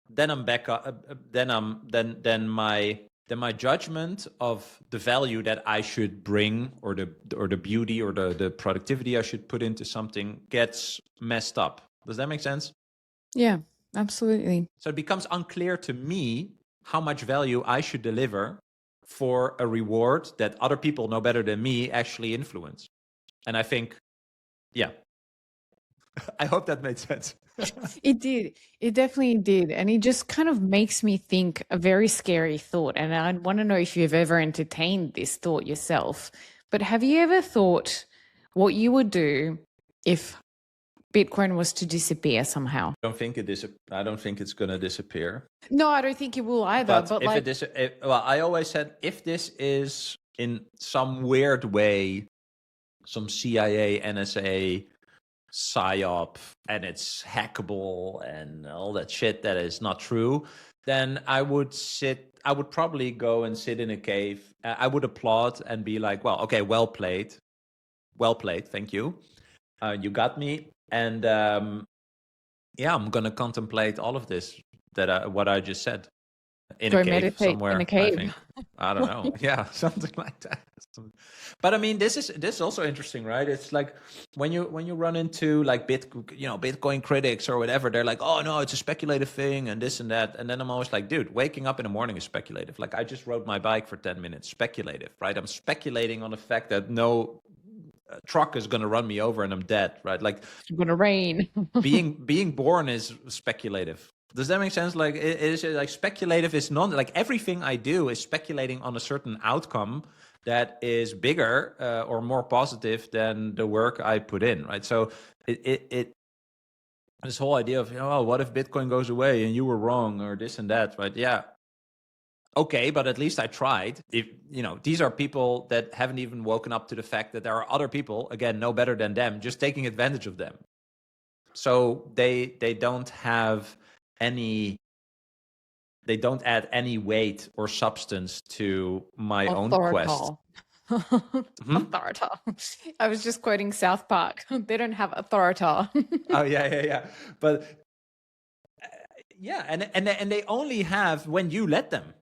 then I'm back up. Then my then my judgment of the value that I should bring, or the beauty or the productivity I should put into something, gets messed up. Does that make sense? Yeah, absolutely. So it becomes unclear to me how much value I should deliver for a reward that other people know better than me actually influence. And I think, yeah, I hope that made sense. It did. It definitely did. And it just kind of makes me think a very scary thought. And I want to know if you've ever entertained this thought yourself. But have you ever thought what you would do if Bitcoin was to disappear somehow? I don't think it's going to disappear. No, I don't think it will either. But like, well, I always said, if this is in some weird way, some CIA, NSA psyop, and it's hackable and all that shit that is not true, then I would probably go and sit in a cave. I would applaud and be like, well, okay, well played, thank you, you got me. And yeah, I'm gonna contemplate all of this what I just said in go a cave meditate somewhere. in a cave. I think. I don't know. Yeah, something like that. But I mean, this is also interesting, right? It's like when you run into like Bitcoin critics or whatever, they're like, oh no, it's a speculative thing and this and that. And then I'm always like, dude, waking up in the morning is speculative. Like I just rode my bike for 10 minutes, speculative, right? I'm speculating on the fact that no truck is going to run me over and I'm dead, right? Like It's going to rain. being born is speculative. Does that make sense? Like it is like speculative is like everything I do is speculating on a certain outcome that is bigger or more positive than the work I put in, right? So it this whole idea of, what if Bitcoin goes away and you were wrong or this and that, right? Yeah. Okay, but at least I tried. If these are people that haven't even woken up to the fact that there are other people, again, no better than them, just taking advantage of them. So they don't have they don't add any weight or substance to my own quest. Authority. I was just quoting South Park. They don't have authority. Oh yeah. But yeah, and they only have when you let them.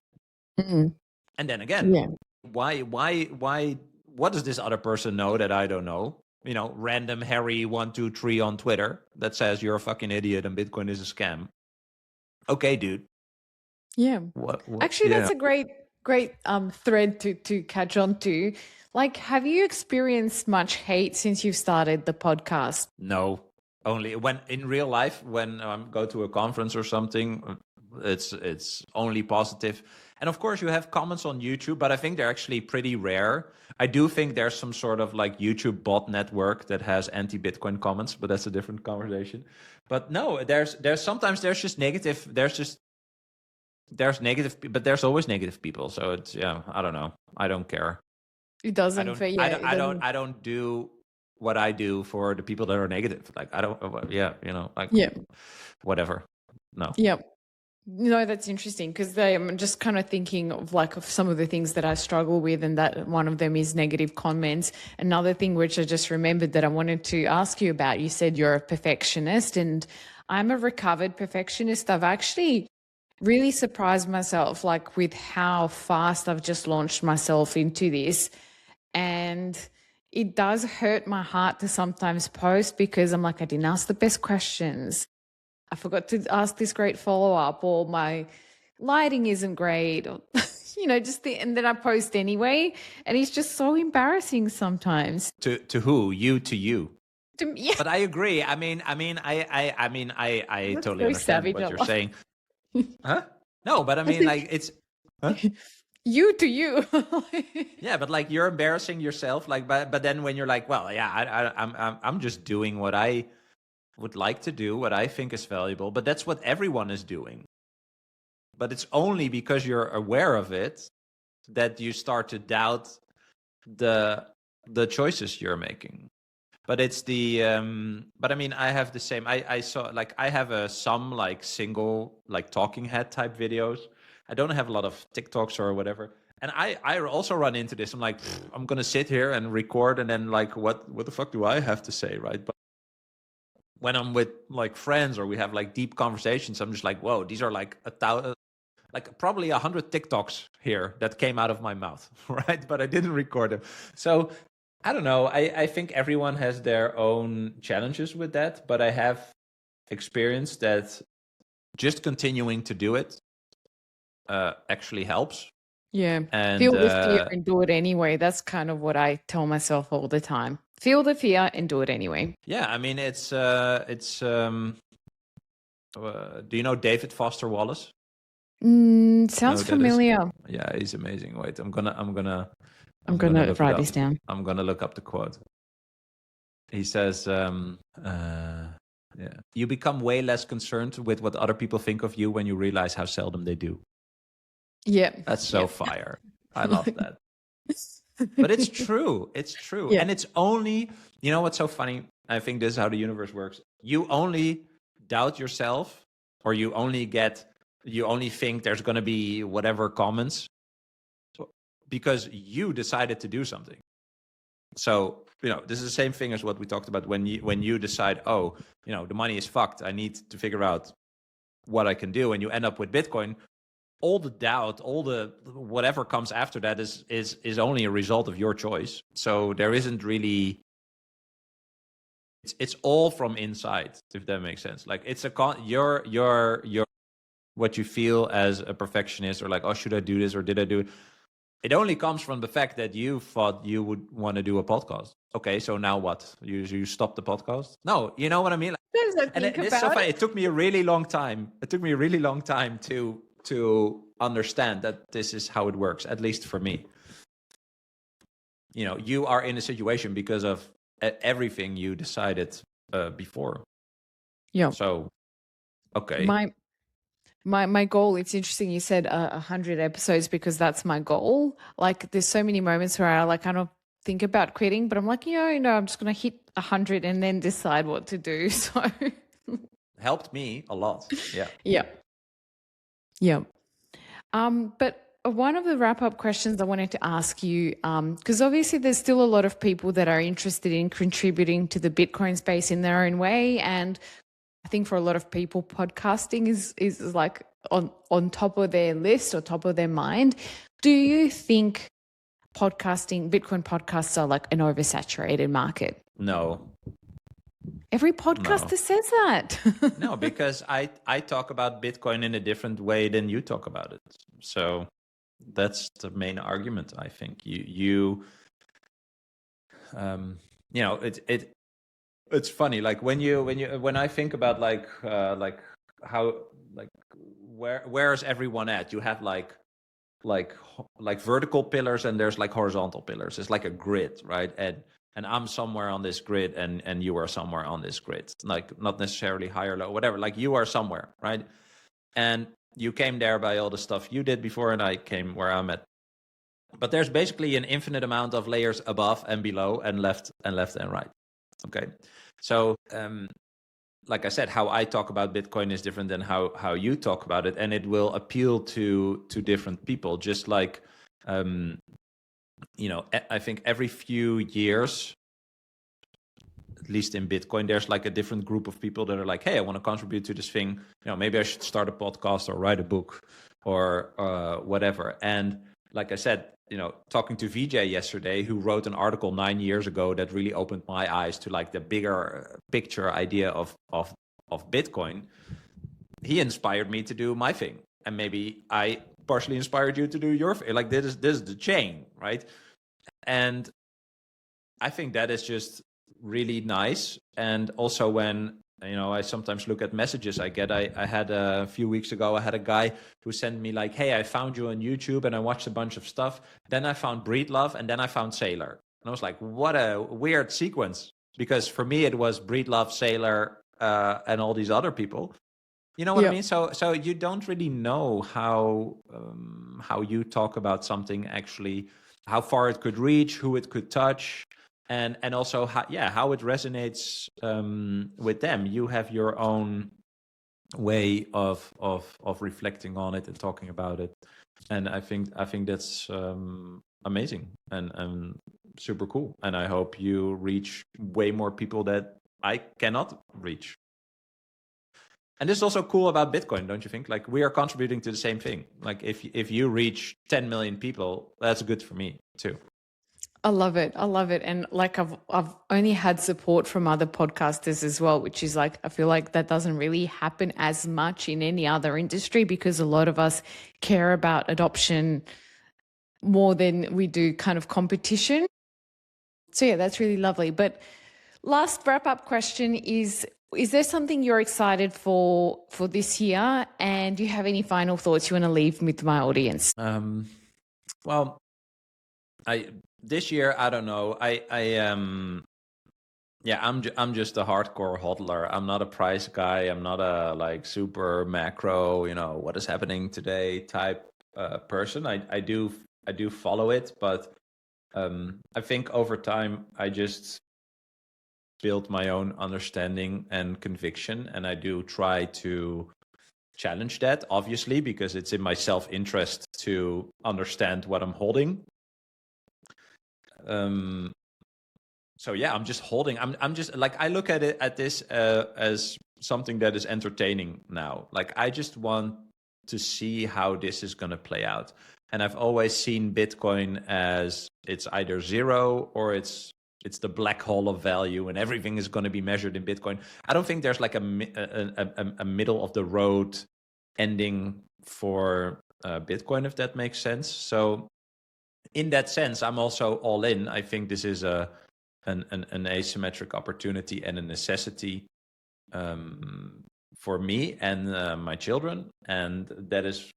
Mm-hmm. And then again, yeah. Why? What does this other person know that I don't know? Random Harry 123 on Twitter that says you're a fucking idiot and Bitcoin is a scam. Okay, dude. Yeah. What Actually, that's a great thread to catch on to. Like, have you experienced much hate since you've started the podcast? No, only when in real life, when I go to a conference or something, it's only positive. And of course, you have comments on YouTube, but I think they're actually pretty rare. I do think there's some sort of like YouTube bot network that has anti-Bitcoin comments, but that's a different conversation. But no, there's sometimes there's just negative. There's negative, but there's always negative people. So it's I don't know. I don't care. It doesn't. I don't do what I do for the people that are negative. Like I don't. Whatever. No. Yep. No, that's interesting because I'm just kind of thinking of some of the things that I struggle with, and that one of them is negative comments. Another thing which I just remembered that I wanted to ask you about, you said you're a perfectionist, and I'm a recovered perfectionist. I've actually really surprised myself with how fast I've just launched myself into this. And it does hurt my heart to sometimes post because I'm like, I didn't ask the best questions. I forgot to ask this great follow-up, or my lighting isn't great, or, and then I post anyway. And it's just so embarrassing sometimes. To who? You to you. Yeah. But I agree. I totally understand what you're saying. Huh? No, but I mean, it's... Huh? You to you. Yeah, but you're embarrassing yourself. But then when you're like, well, yeah, I'm just doing what I would like to do, what I think is valuable, but that's what everyone is doing. But it's only because you're aware of it that you start to doubt the choices you're making. But it's but I mean, I have the same. I saw I have some single talking head type videos. I don't have a lot of TikToks or whatever. And I also run into this. I'm like, I'm gonna sit here and record, and then what the fuck do I have to say, right? But when I'm with friends or we have deep conversations, I'm just like, whoa, these are like probably 100 TikToks here that came out of my mouth, right? But I didn't record them. So I don't know. I think everyone has their own challenges with that, but I have experienced that just continuing to do it actually helps. Yeah. And Feel the fear and do it anyway. That's kind of what I tell myself all the time. Feel the fear and do it anyway. yeah, I mean, do you know David Foster Wallace? Sounds No, familiar. Yeah, he's amazing. Wait, I'm gonna look write this down. I'm gonna look up the quote. He says, you become way less concerned with what other people think of you when you realize how seldom they do. Yeah. That's so fire. I love that. But it's true. It's true. Yeah. And it's only, you know what's so funny? I think this is how the universe works. You only doubt yourself, or you only think there's going to be whatever comments because you decided to do something. So, this is the same thing as what we talked about when you decide, oh, the money is fucked. I need to figure out what I can do. And you end up with Bitcoin. All the doubt, all the whatever comes after that is only a result of your choice. So there isn't really. It's all from inside, if that makes sense. Like it's your what you feel as a perfectionist, or like, oh, should I do this or did I do it? It only comes from the fact that you thought you would want to do a podcast. Okay, so now what? You stop the podcast? No, you know what I mean? It's so funny. It took me a really long time. To understand that this is how it works, at least for me. You are in a situation because of everything you decided before. Yeah. So, okay. My goal, it's interesting you said 100 episodes, because that's my goal. Like there's so many moments where I don't think about quitting, but I'm like, I'm just going to hit 100 and then decide what to do. So helped me a lot. Yeah. Yeah. But one of the wrap-up questions I wanted to ask you, because obviously there's still a lot of people that are interested in contributing to the Bitcoin space in their own way, and I think for a lot of people, podcasting is like on top of their list or top of their mind. Do you think Bitcoin podcasts are like an oversaturated market? No. Every podcaster says that. No, because I talk about Bitcoin in a different way than you talk about it. So that's the main argument, I think. It's funny. Like when I think about where is everyone at? You have like vertical pillars and there's like horizontal pillars. It's like a grid, right? And I'm somewhere on this grid and you are somewhere on this grid. Like not necessarily high or low, whatever. Like you are somewhere, right? And you came there by all the stuff you did before, and I came where I'm at. But there's basically an infinite amount of layers above and below and left and right. Okay. So like I said, how I talk about Bitcoin is different than how you talk about it, and it will appeal to different people. Just like I think every few years, at least in Bitcoin, there's like a different group of people that are like, hey, I want to contribute to this thing. Maybe I should start a podcast or write a book or whatever. And like I said, talking to VJ yesterday, who wrote an article 9 years ago that really opened my eyes to like the bigger picture idea of Bitcoin. He inspired me to do my thing, and maybe I partially inspired you to do your thing. Like this is the chain, right? And I think that is just really nice. And also when I sometimes look at messages I get. I had a few weeks ago, I had a guy who sent me like, hey, I found you on YouTube and I watched a bunch of stuff. Then I found Breedlove and then I found Sailor. And I was like, what a weird sequence. Because for me, it was Breedlove, Sailor, and all these other people. You know what I mean? So you don't really know how you talk about something actually, how far it could reach, who it could touch. And also how it resonates with them. You have your own way of reflecting on it and talking about it, and I think that's amazing and super cool. And I hope you reach way more people that I cannot reach. And this is also cool about Bitcoin, don't you think? Like, we are contributing to the same thing. Like, if you reach 10 million people, that's good for me too. I love it. I love it. And like I've only had support from other podcasters as well, which is like, I feel like that doesn't really happen as much in any other industry because a lot of us care about adoption more than we do kind of competition. So yeah, that's really lovely. But last wrap-up question is there something you're excited for this year? And do you have any final thoughts you want to leave with my audience? Well, this year, I don't know. I'm just a hardcore hodler. I'm not a price guy. I'm not a like super macro, what is happening today type person. I do follow it, but I think over time I just built my own understanding and conviction, and I do try to challenge that, obviously, because it's in my self-interest to understand what I'm holding. So yeah, I'm just holding. I'm just like, I look at this as something that is entertaining now. Like, I just want to see how this is going to play out. And I've always seen Bitcoin as it's either zero or it's the black hole of value, and everything is going to be measured in Bitcoin. I don't think there's like a middle of the road ending for Bitcoin, if that makes sense. So in that sense, I'm also all in. I think this is an asymmetric opportunity and a necessity for me and my children, and that is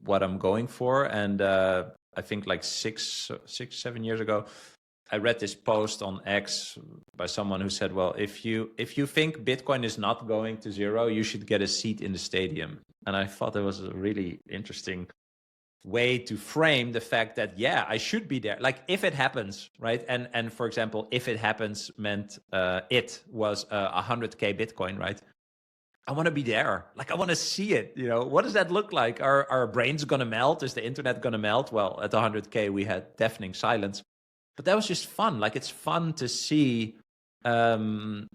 what I'm going for. And I think like 7 years ago, I read this post on X by someone who said, well, if you think Bitcoin is not going to zero, you should get a seat in the stadium. And I thought it was a really interesting way to frame the fact that, yeah, I should be there. Like, if it happens, right? And for example, if it happens meant it was 100K Bitcoin, right? I want to be there. Like, I want to see it. What does that look like? Are our brains going to melt? Is the internet going to melt? Well, at 100K, we had deafening silence. But that was just fun. Like, it's fun to see. It's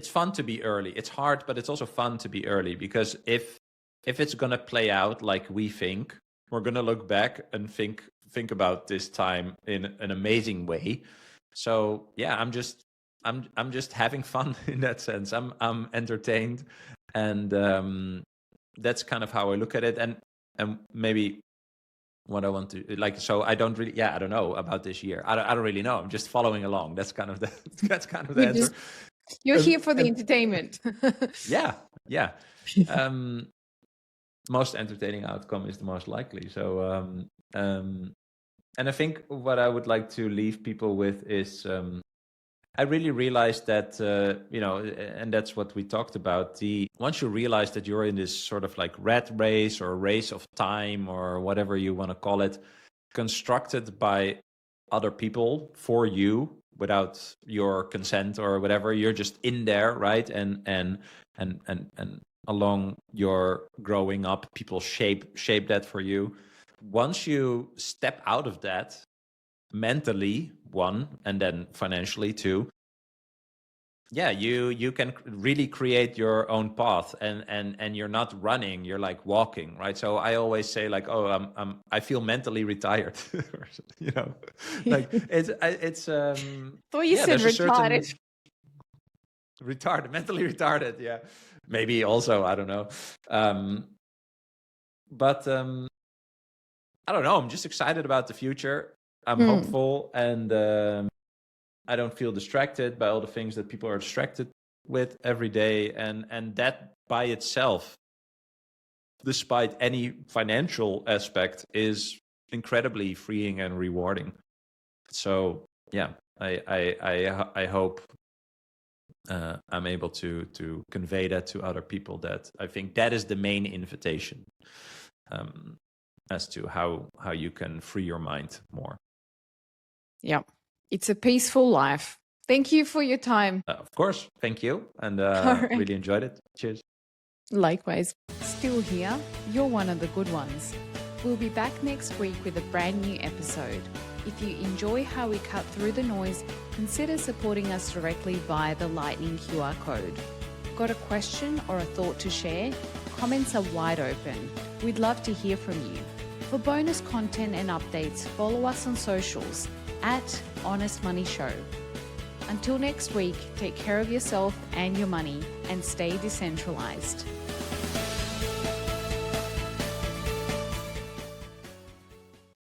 fun to be early. It's hard, but it's also fun to be early, because if it's going to play out like we think, we're going to look back and think about this time in an amazing way. So yeah, I'm just having fun in that sense. I'm entertained, and that's kind of how I look at it. And maybe what I want to like. So I don't really. Yeah, I don't know about this year. I don't really know. I'm just following along. That's kind of the answer. You're here for the entertainment. Yeah. Most entertaining outcome is the most likely. So, and I think what I would like to leave people with is, I really realized that, and that's what we talked about. Once you realize that you're in this sort of like rat race or race of time or whatever you want to call it, constructed by other people for you without your consent or whatever, you're just in there, right? And along your growing up, people shape that for you. Once you step out of that, mentally, one, and then financially, two, yeah, you can really create your own path, and you're not running, you're like walking, right? So I always say like, I feel mentally retired, like it's thought you said retarded. Mentally retarded, yeah. Maybe also, I don't know. But I don't know. I'm just excited about the future. I'm hopeful, and I don't feel distracted by all the things that people are distracted with every day. And that by itself, despite any financial aspect, is incredibly freeing and rewarding. So yeah, I hope I'm able to convey that to other people, that I think that is the main invitation as to how you can free your mind more. Yeah, it's a peaceful life. Thank you for your time. Of course, thank you, and really enjoyed it. Cheers. Likewise. Still here, you're one of the good ones. We'll be back next week with a brand new episode. If you enjoy how we cut through the noise, consider supporting us directly via the Lightning QR code. Got a question or a thought to share? Comments are wide open. We'd love to hear from you. For bonus content and updates, follow us on socials at Honest Money Show. Until next week, take care of yourself and your money and stay decentralized.